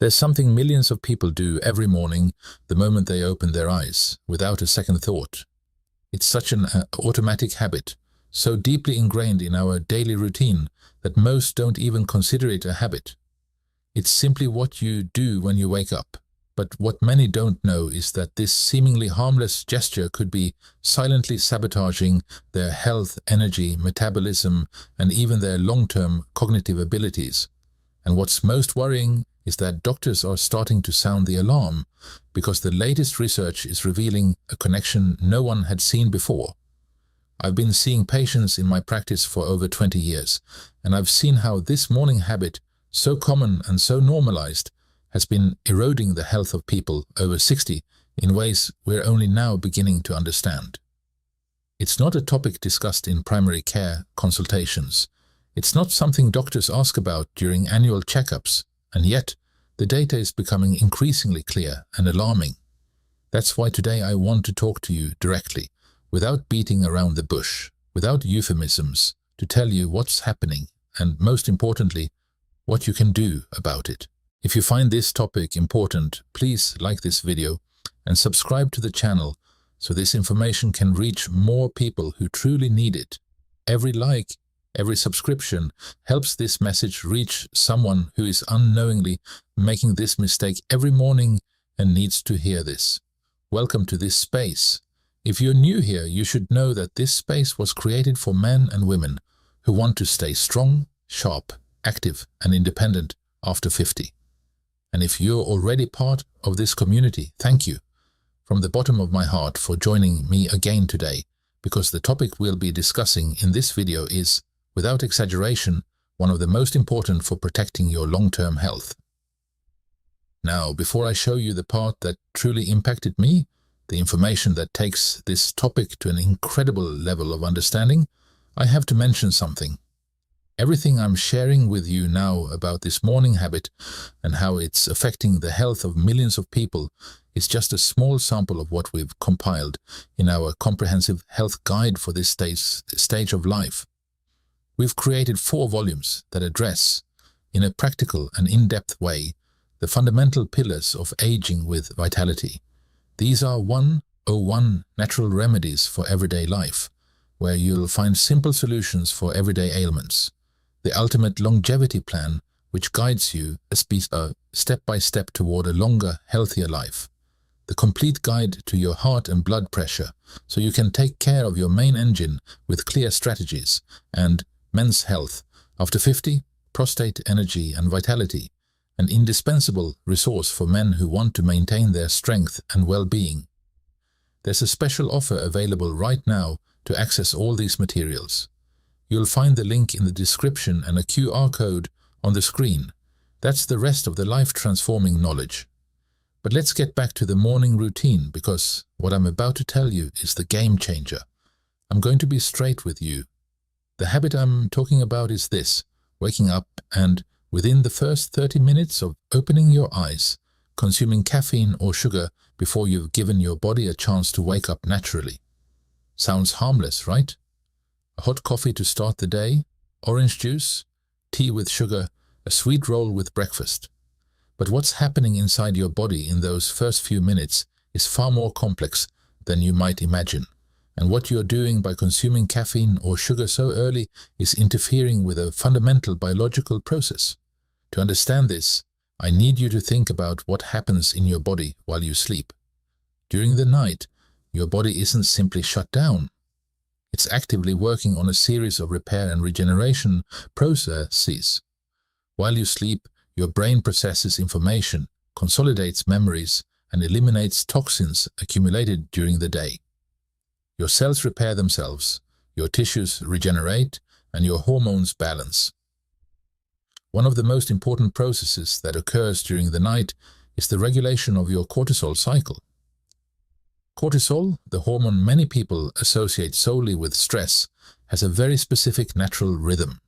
There's something millions of people do every morning the moment they open their eyes, without a second thought. It's such an automatic habit, so deeply ingrained in our daily routine that most don't even consider it a habit. It's simply what you do when you wake up. But what many don't know is that this seemingly harmless gesture could be silently sabotaging their health, energy, metabolism, and even their long-term cognitive abilities. And what's most worrying is that doctors are starting to sound the alarm because the latest research is revealing a connection no one had seen before. I've been seeing patients in my practice for over 20 years, and I've seen how this morning habit, so common and so normalized, has been eroding the health of people over 60 in ways we're only now beginning to understand. It's not a topic discussed in primary care consultations. It's not something doctors ask about during annual checkups, and yet the data is becoming increasingly clear and alarming. That's why today I want to talk to you directly, without beating around the bush, without euphemisms, to tell you what's happening and, most importantly, what you can do about it. If you find this topic important, please like this video and subscribe to the channel so this information can reach more people who truly need it. Every like, every subscription helps this message reach someone who is unknowingly making this mistake every morning and needs to hear this. Welcome to this space. If you're new here, you should know that this space was created for men and women who want to stay strong, sharp, active, and independent after 50. And if you're already part of this community, thank you from the bottom of my heart for joining me again today, because the topic we'll be discussing in this video is, without exaggeration, one of the most important for protecting your long-term health. Now, before I show you the part that truly impacted me, the information that takes this topic to an incredible level of understanding, I have to mention something. Everything I'm sharing with you now about this morning habit and how it's affecting the health of millions of people is just a small sample of what we've compiled in our comprehensive health guide for this stage of life. We've created 4 volumes that address, in a practical and in-depth way, the fundamental pillars of aging with vitality. These are 101 natural remedies for everyday life, where you'll find simple solutions for everyday ailments. The ultimate longevity plan, which guides you step by step toward a longer, healthier life. The complete guide to your heart and blood pressure, so you can take care of your main engine with clear strategies, and men's health after 50, prostate energy and vitality, an indispensable resource for men who want to maintain their strength and well-being. There's a special offer available right now to access all these materials. You'll find the link in the description and a QR code on the screen. That's the rest of the life-transforming knowledge. But let's get back to the morning routine, because what I'm about to tell you is the game changer. I'm going to be straight with you. The habit I'm talking about is this: waking up and, within the first 30 minutes of opening your eyes, consuming caffeine or sugar before you've given your body a chance to wake up naturally. Sounds harmless, right? A hot coffee to start the day, orange juice, tea with sugar, a sweet roll with breakfast. But what's happening inside your body in those first few minutes is far more complex than you might imagine. And what you're doing by consuming caffeine or sugar so early is interfering with a fundamental biological process. To understand this, I need you to think about what happens in your body while you sleep. During the night, your body isn't simply shut down. It's actively working on a series of repair and regeneration processes. While you sleep, your brain processes information, consolidates memories, and eliminates toxins accumulated during the day. Your cells repair themselves, your tissues regenerate, and your hormones balance. One of the most important processes that occurs during the night is the regulation of your cortisol cycle. Cortisol, the hormone many people associate solely with stress, has a very specific natural rhythm.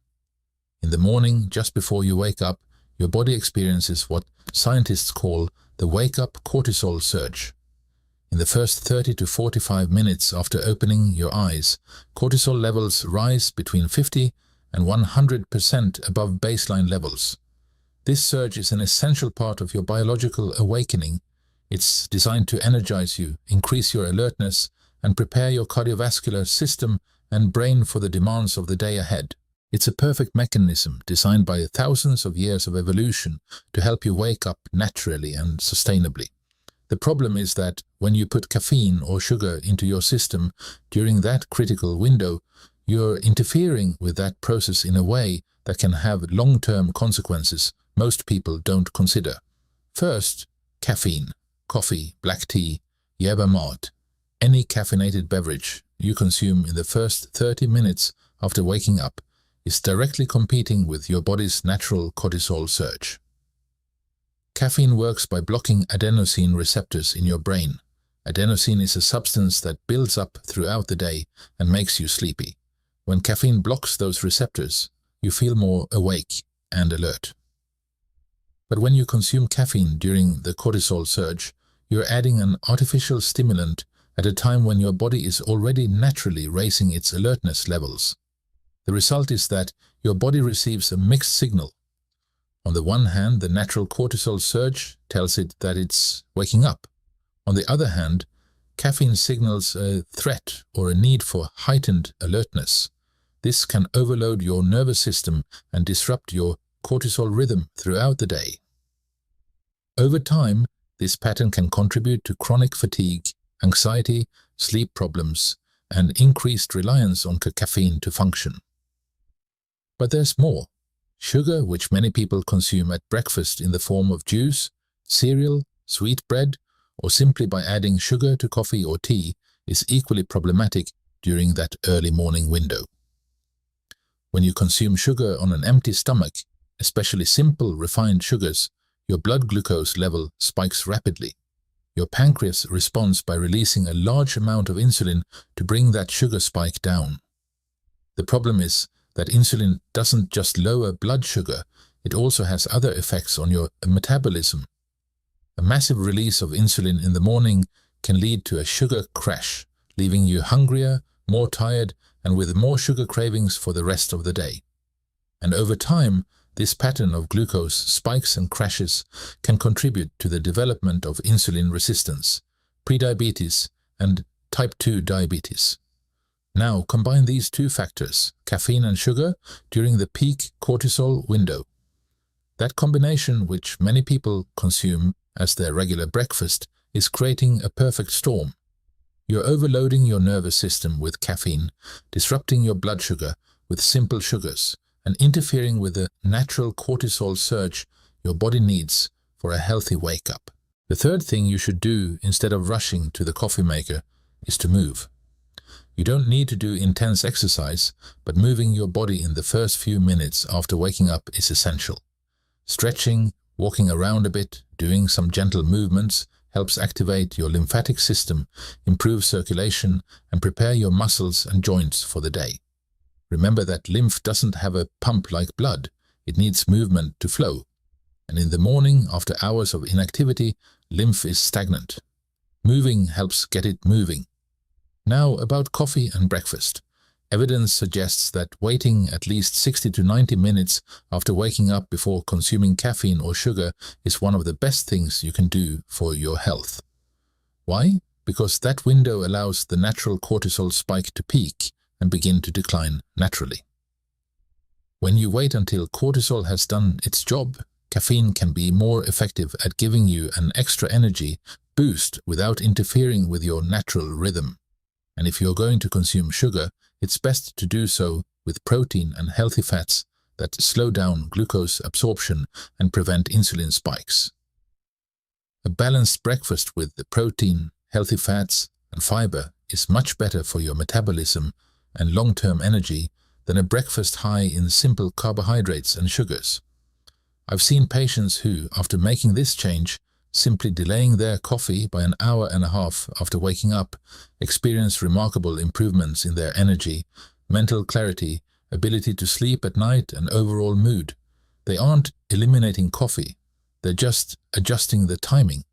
In the morning, just before you wake up, your body experiences what scientists call the wake-up cortisol surge. In the first 30 to 45 minutes after opening your eyes, cortisol levels rise between 50 and 100% above baseline levels. This surge is an essential part of your biological awakening. It's designed to energize you, increase your alertness, and prepare your cardiovascular system and brain for the demands of the day ahead. It's a perfect mechanism designed by thousands of years of evolution to help you wake up naturally and sustainably. The problem is that when you put caffeine or sugar into your system during that critical window, you're interfering with that process in a way that can have long-term consequences most people don't consider. First, caffeine, coffee, black tea, yerba mate, any caffeinated beverage you consume in the first 30 minutes after waking up is directly competing with your body's natural cortisol surge. Caffeine works by blocking adenosine receptors in your brain. Adenosine is a substance that builds up throughout the day and makes you sleepy. When caffeine blocks those receptors, you feel more awake and alert. But when you consume caffeine during the cortisol surge, you're adding an artificial stimulant at a time when your body is already naturally raising its alertness levels. The result is that your body receives a mixed signal. On the one hand, the natural cortisol surge tells it that it's waking up. On the other hand, caffeine signals a threat or a need for heightened alertness. This can overload your nervous system and disrupt your cortisol rhythm throughout the day. Over time, this pattern can contribute to chronic fatigue, anxiety, sleep problems, and increased reliance on caffeine to function. But there's more. Sugar, which many people consume at breakfast in the form of juice, cereal, sweet bread, or simply by adding sugar to coffee or tea, is equally problematic during that early morning window. When you consume sugar on an empty stomach, especially simple refined sugars, your blood glucose level spikes rapidly. Your pancreas responds by releasing a large amount of insulin to bring that sugar spike down. The problem is that insulin doesn't just lower blood sugar, it also has other effects on your metabolism. A massive release of insulin in the morning can lead to a sugar crash, leaving you hungrier, more tired, and with more sugar cravings for the rest of the day. And over time, this pattern of glucose spikes and crashes can contribute to the development of insulin resistance, prediabetes, and type 2 diabetes. Now combine these two factors, caffeine and sugar, during the peak cortisol window. That combination, which many people consume as their regular breakfast, is creating a perfect storm. You're overloading your nervous system with caffeine, disrupting your blood sugar with simple sugars, and interfering with the natural cortisol surge your body needs for a healthy wake-up. The third thing you should do instead of rushing to the coffee maker is to move. You don't need to do intense exercise, but moving your body in the first few minutes after waking up is essential. Stretching, walking around a bit, doing some gentle movements helps activate your lymphatic system, improve circulation, and prepare your muscles and joints for the day. Remember that lymph doesn't have a pump like blood, it needs movement to flow. And in the morning, after hours of inactivity, lymph is stagnant. Moving helps get it moving. Now about coffee and breakfast. Evidence suggests that waiting at least 60 to 90 minutes after waking up before consuming caffeine or sugar is one of the best things you can do for your health. Why? Because that window allows the natural cortisol spike to peak and begin to decline naturally. When you wait until cortisol has done its job, caffeine can be more effective at giving you an extra energy boost without interfering with your natural rhythm. And if you're going to consume sugar, it's best to do so with protein and healthy fats that slow down glucose absorption and prevent insulin spikes. A balanced breakfast with the protein, healthy fats, and fiber is much better for your metabolism and long-term energy than a breakfast high in simple carbohydrates and sugars. I've seen patients who, after making this change, simply delaying their coffee by an hour and a half after waking up, experience remarkable improvements in their energy, mental clarity, ability to sleep at night, and overall mood. They aren't eliminating coffee, they're just adjusting the timing.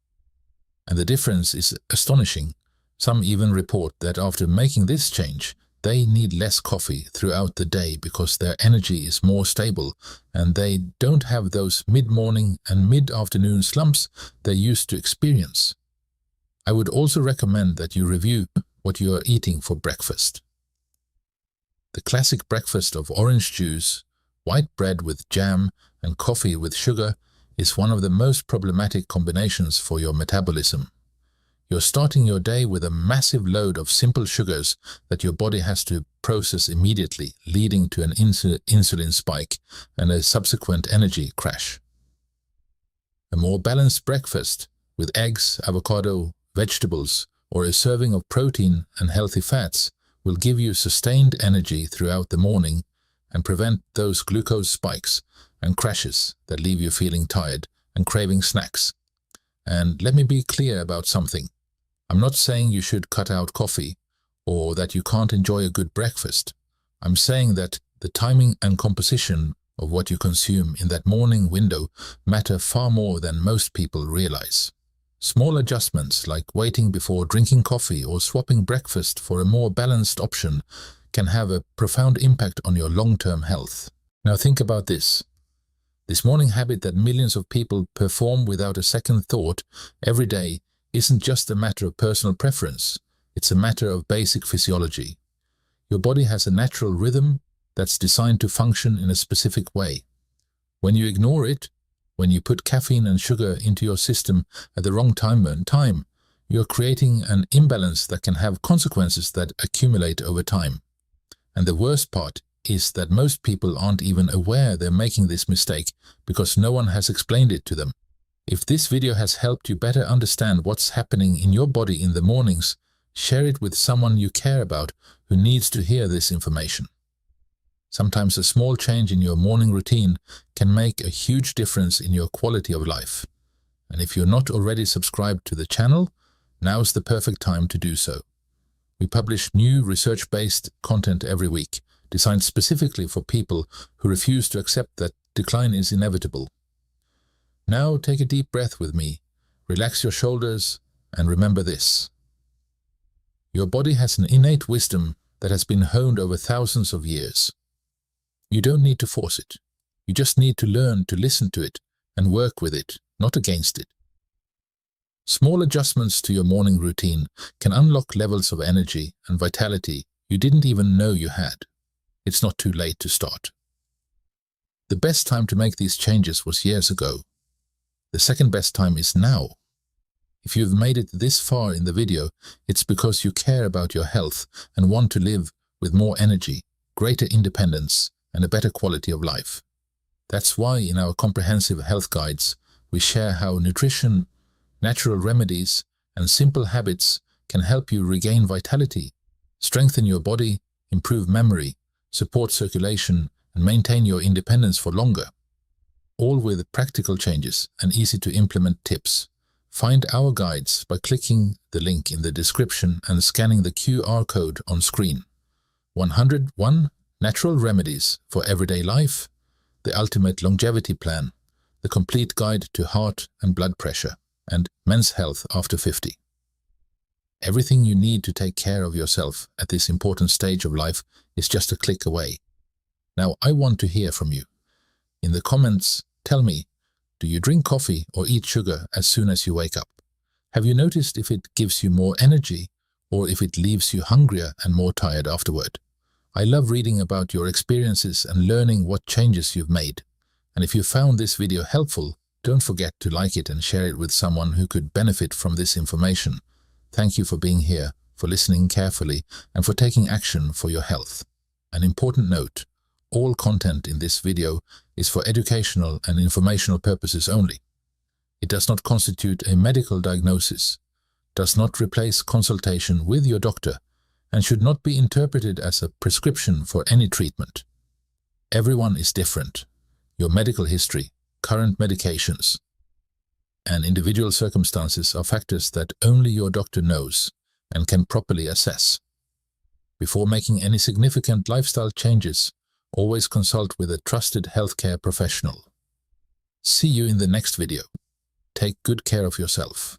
And the difference is astonishing. Some even report that after making this change, They need less coffee throughout the day because their energy is more stable and they don't have those mid-morning and mid-afternoon slumps they used to experience. I would also recommend that you review what you are eating for breakfast. The classic breakfast of orange juice, white bread with jam, and coffee with sugar is one of the most problematic combinations for your metabolism. You're starting your day with a massive load of simple sugars that your body has to process immediately, leading to an insulin spike and a subsequent energy crash. A more balanced breakfast with eggs, avocado, vegetables, or a serving of protein and healthy fats will give you sustained energy throughout the morning and prevent those glucose spikes and crashes that leave you feeling tired and craving snacks. And let me be clear about something. I'm not saying you should cut out coffee or that you can't enjoy a good breakfast. I'm saying that the timing and composition of what you consume in that morning window matter far more than most people realize. Small adjustments like waiting before drinking coffee or swapping breakfast for a more balanced option can have a profound impact on your long-term health. Now think about this. This morning habit that millions of people perform without a second thought every day isn't just a matter of personal preference, it's a matter of basic physiology. Your body has a natural rhythm that's designed to function in a specific way. When you ignore it, when you put caffeine and sugar into your system at the wrong time, you're creating an imbalance that can have consequences that accumulate over time. And the worst part is that most people aren't even aware they're making this mistake because no one has explained it to them. If this video has helped you better understand what's happening in your body in the mornings, share it with someone you care about who needs to hear this information. Sometimes a small change in your morning routine can make a huge difference in your quality of life. And if you're not already subscribed to the channel, now's the perfect time to do so. We publish new research-based content every week, designed specifically for people who refuse to accept that decline is inevitable. Now take a deep breath with me, relax your shoulders, and remember this. Your body has an innate wisdom that has been honed over thousands of years. You don't need to force it. You just need to learn to listen to it and work with it, not against it. Small adjustments to your morning routine can unlock levels of energy and vitality you didn't even know you had. It's not too late to start. The best time to make these changes was years ago. The second best time is now. If you've made it this far in the video, it's because you care about your health and want to live with more energy, greater independence, and a better quality of life. That's why in our comprehensive health guides, we share how nutrition, natural remedies, and simple habits can help you regain vitality, strengthen your body, improve memory, support circulation, and maintain your independence for longer. All with practical changes and easy-to-implement tips. Find our guides by clicking the link in the description and scanning the QR code on screen. 101 Natural Remedies for Everyday Life, the Ultimate Longevity Plan, the Complete Guide to Heart and Blood Pressure, and Men's Health After 50. Everything you need to take care of yourself at this important stage of life is just a click away. Now, I want to hear from you. In the comments, tell me, do you drink coffee or eat sugar as soon as you wake up? Have you noticed if it gives you more energy or if it leaves you hungrier and more tired afterward? I love reading about your experiences and learning what changes you've made. And if you found this video helpful, don't forget to like it and share it with someone who could benefit from this information. Thank you for being here, for listening carefully, and for taking action for your health. An important note, all content in this video is for educational and informational purposes only. It does not constitute a medical diagnosis, does not replace consultation with your doctor, and should not be interpreted as a prescription for any treatment. Everyone is different. Your medical history, current medications, and individual circumstances are factors that only your doctor knows and can properly assess. Before making any significant lifestyle changes, always consult with a trusted healthcare professional. See you in the next video. Take good care of yourself.